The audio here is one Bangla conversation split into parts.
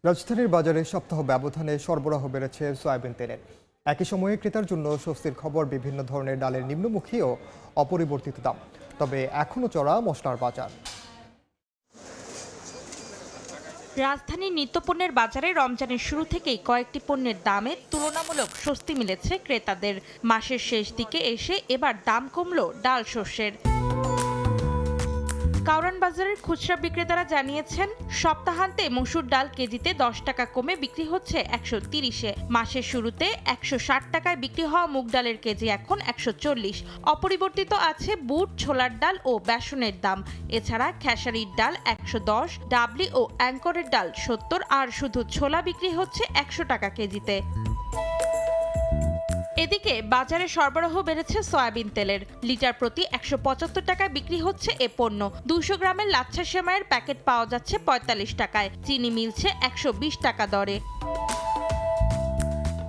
রাজধানীর বাজারে সপ্তাহ ব্যবধানে সরবরাহ বেড়েছে সয়াবিন তেলের। একই সময়ে ক্রেতার জন্য স্বস্তির খবর বিভিন্ন ধরনের ডালের নিম্নমুখী ও অপরিবর্তিত দাম। তবে এখনও চড়া মশলার বাজার। রাজধানীর নিত্যপণ্যের বাজারে রমজানের শুরু থেকেই কয়েকটি পণ্যের দামে তুলনামূলক স্বস্তি মিলেছে ক্রেতাদের। মাসের শেষ দিকে এসে এবার দাম কমল ডাল শস্যের। কারওয়ান বাজারের খুচরা বিক্রেতারা জানিয়েছেন, সপ্তাহান্তে মসুর ডাল কেজিতে 10 টাকা কমে বিক্রি হচ্ছে 130-এ। মাসের শুরুতে 160 টাকায় বিক্রি হওয়া মুগ ডালের কেজি এখন 140। অপরিবর্তিত আছে বুট, ছোলার ডাল ও বেসনের দাম। এছাড়া খেসারির ডাল 110, ডাবলি ও অ্যাঙ্করের ডাল 70, আর শুধু ছোলা বিক্রি হচ্ছে 100 টাকা কেজিতে। এদিকে বাজারে সরবরাহ বেড়েছে সয়াবিন তেলের। লিটার প্রতি 175 টাকায় বিক্রি হচ্ছে এ পণ্য। 200 গ্রামের লাচ্ছা সেমাইয়ের প্যাকেট পাওয়া যাচ্ছে 45 টাকায়। চিনি মিলছে 120 টাকা দরে।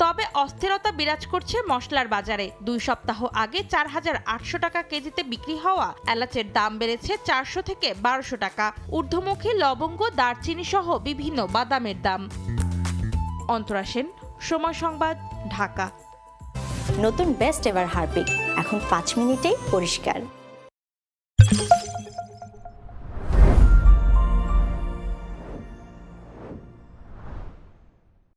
তবে অস্থিরতা বিরাজ করছে মশলার বাজারে। 2 সপ্তাহ আগে 4800 টাকা কেজিতে বিক্রি হওয়া এলাচের দাম বেড়েছে 400 থেকে 1200 টাকা। ঊর্ধ্বমুখী লবঙ্গ, দারচিনি সহ বিভিন্ন বাদামের দাম। অন্তরা সেন, সময় সংবাদ, ঢাকা। নতুন বেস্ট এভার হারপিক এখন 5 মিনিটেই পরিষ্কার।